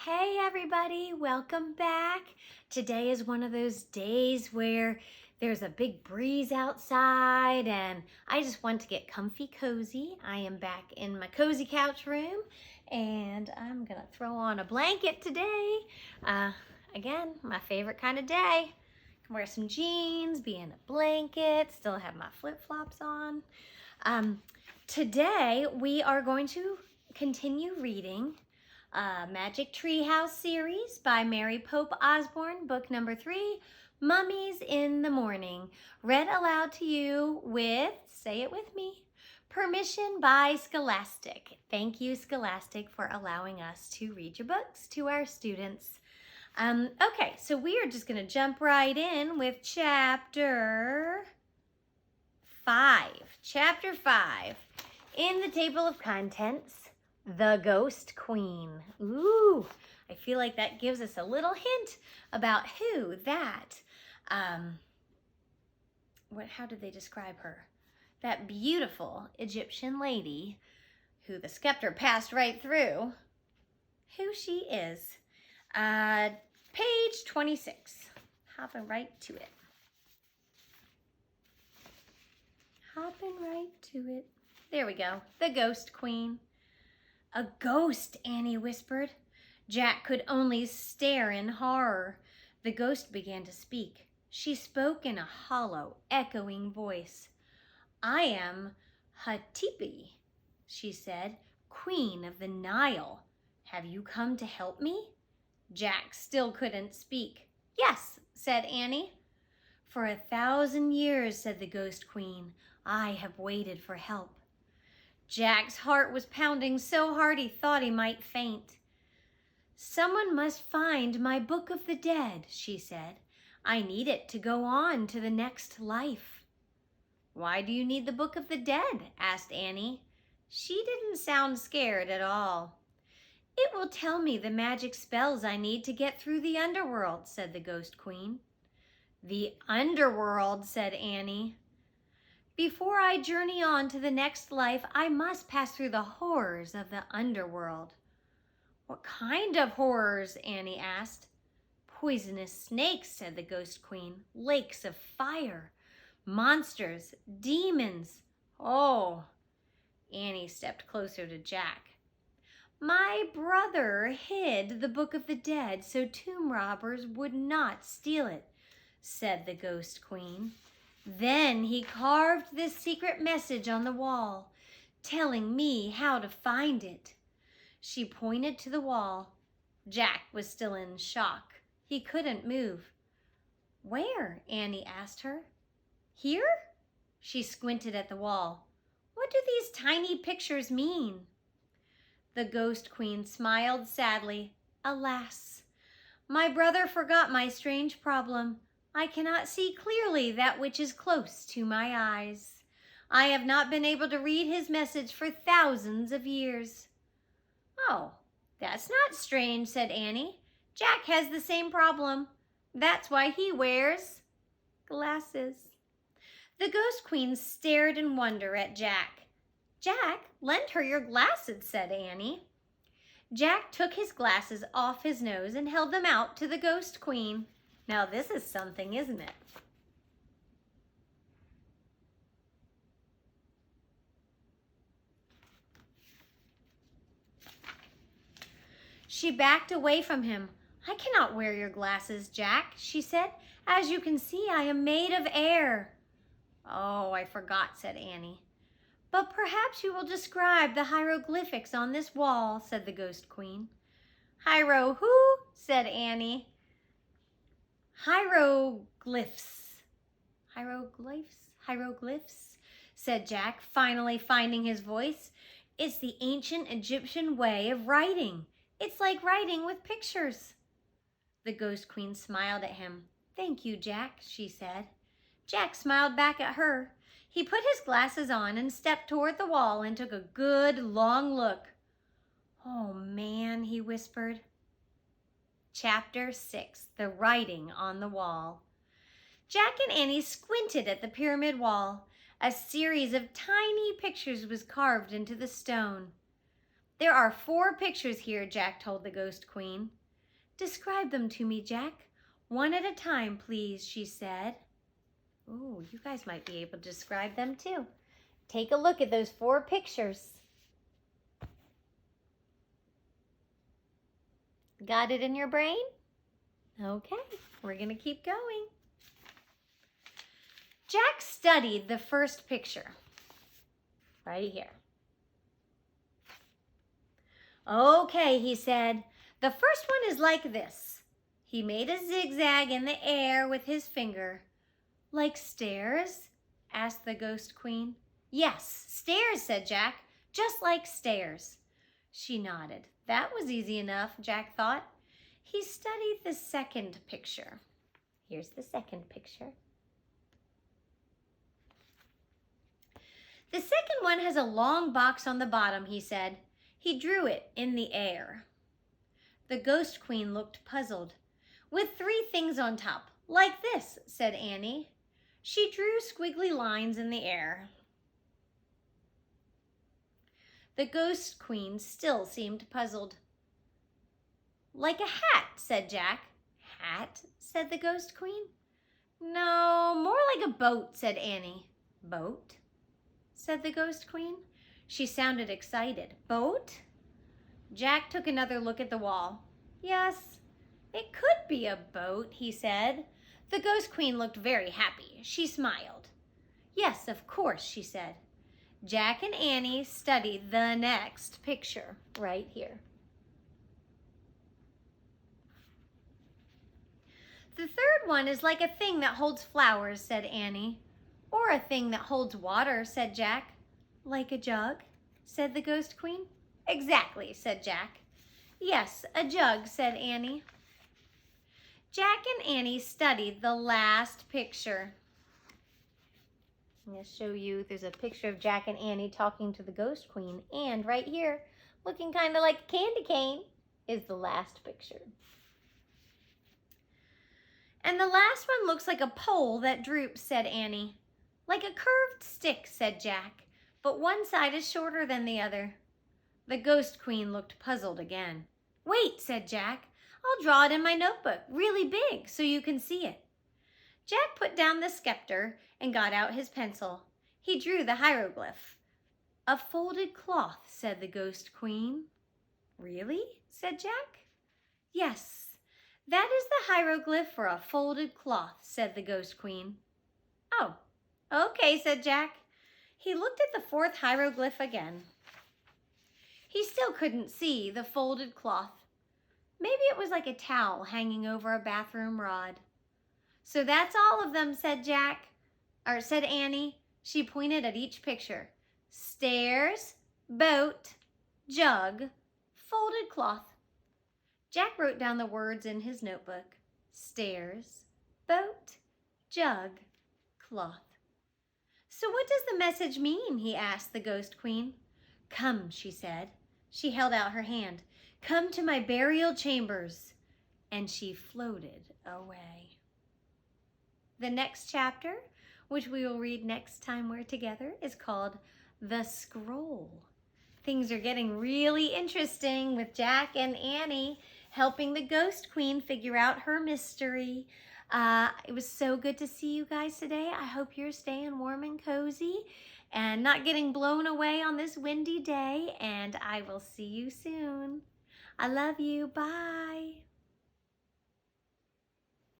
Hey everybody, welcome back. Today is one of those days where there's a big breeze outside and I just want to get comfy cozy. I am back in my cozy couch room and I'm gonna throw on a blanket today. Again, my favorite kind of day. Can wear some jeans, be in a blanket, still have my flip-flops on. Today we are going to continue reading Magic Treehouse series by Mary Pope Osborne, book number 3, Mummies in the Morning, read aloud to you with, say it with me, permission by Scholastic. Thank you, Scholastic, for allowing us to read your books to our students. Okay, so we are just going to jump right in with chapter 5. Chapter 5. In the table of contents, the Ghost Queen. Ooh, I feel like that gives us a little hint about who that, how did they describe her? That beautiful Egyptian lady who the scepter passed right through, who she is. Page 26, hopping right to it. Hopping right to it. There we go, the Ghost Queen. A ghost, Annie whispered. Jack could only stare in horror. The ghost began to speak. She spoke in a hollow, echoing voice. I am Hatipi, she said, Queen of the Nile. Have you come to help me? Jack still couldn't speak. Yes, said Annie. For 1,000 years, said the Ghost Queen, I have waited for help. Jack's heart was pounding so hard he thought he might faint. Someone must find my Book of the Dead, she said. I need it to go on to the next life. Why do you need the Book of the Dead? Asked Annie. She didn't sound scared at all. It will tell me the magic spells I need to get through the underworld, said the Ghost Queen. The underworld, said Annie. Before I journey on to the next life, I must pass through the horrors of the underworld. What kind of horrors? Annie asked. Poisonous snakes, said the Ghost Queen. Lakes of fire. Monsters. Demons. Oh. Annie stepped closer to Jack. My brother hid the Book of the Dead so tomb robbers would not steal it, said the Ghost Queen. Then he carved this secret message on the wall, telling me how to find it. She pointed to the wall. Jack was still in shock. He couldn't move. Where? Annie asked her. Here? She squinted at the wall. What do these tiny pictures mean? The Ghost Queen smiled sadly. Alas, my brother forgot my strange problem. I cannot see clearly that which is close to my eyes. I have not been able to read his message for thousands of years. Oh, that's not strange, said Annie. Jack has the same problem. That's why he wears glasses. The Ghost Queen stared in wonder at Jack. Jack, lend her your glasses, said Annie. Jack took his glasses off his nose and held them out to the Ghost Queen. Now this is something, isn't it? She backed away from him. I cannot wear your glasses, Jack, she said. As you can see, I am made of air. Oh, I forgot, said Annie. But perhaps you will describe the hieroglyphics on this wall, said the Ghost Queen. Hiero who? Said Annie. Hieroglyphs. Hieroglyphs, said Jack, finally finding his voice. It's the ancient Egyptian way of writing. It's like writing with pictures. The Ghost Queen smiled at him. Thank you, Jack, she said. Jack smiled back at her. He put his glasses on and stepped toward the wall and took a good long look. Oh, man, he whispered. Chapter 6, The Writing on the Wall. Jack and Annie squinted at the pyramid wall. A series of tiny pictures was carved into the stone. There are 4 pictures here, Jack told the Ghost Queen. Describe them to me, Jack. One at a time, please, she said. Ooh, you guys might be able to describe them too. Take a look at those 4 pictures. Got it in your brain? Okay, we're going to keep going. Jack studied the first picture. Right here. Okay, he said. The first one is like this. He made a zigzag in the air with his finger. Like stairs? Asked the Ghost Queen. Yes, stairs, said Jack. Just like stairs. She nodded. That was easy enough, Jack thought. He studied the second picture. Here's the second picture. The second one has a long box on the bottom, he said. He drew it in the air. The Ghost Queen looked puzzled. With 3 things on top, like this, said Annie. She drew squiggly lines in the air. The Ghost Queen still seemed puzzled. Like a hat, said Jack. Hat, said the Ghost Queen. No, more like a boat, said Annie. Boat, said the Ghost Queen. She sounded excited. Boat? Jack took another look at the wall. Yes, it could be a boat, he said. The Ghost Queen looked very happy. She smiled. Yes, of course, she said. Jack and Annie studied the next picture right here. The third one is like a thing that holds flowers, said Annie. Or a thing that holds water, said Jack. Like a jug, said the Ghost Queen. Exactly, said Jack. Yes, a jug, said Annie. Jack and Annie studied the last picture. I'm going to show you, there's a picture of Jack and Annie talking to the Ghost Queen. And right here, looking kind of like a candy cane, is the last picture. And the last one looks like a pole that droops, said Annie. Like a curved stick, said Jack, but one side is shorter than the other. The Ghost Queen looked puzzled again. Wait, said Jack. I'll draw it in my notebook, really big, so you can see it. Jack put down the scepter and got out his pencil. He drew the hieroglyph. A folded cloth, said the Ghost Queen. Really? Said Jack. Yes, that is the hieroglyph for a folded cloth, said the Ghost Queen. Oh, okay, said Jack. He looked at the 4th hieroglyph again. He still couldn't see the folded cloth. Maybe it was like a towel hanging over a bathroom rod. So that's all of them, said said Annie. She pointed at each picture. Stairs, boat, jug, folded cloth. Jack wrote down the words in his notebook. Stairs, boat, jug, cloth. So what does the message mean? He asked the Ghost Queen. Come, she said. She held out her hand. Come to my burial chambers. And she floated away. The next chapter, which we will read next time we're together, is called The Scroll. Things are getting really interesting with Jack and Annie helping the Ghost Queen figure out her mystery. It was so good to see you guys today. I hope you're staying warm and cozy and not getting blown away on this windy day. And I will see you soon. I love you. Bye.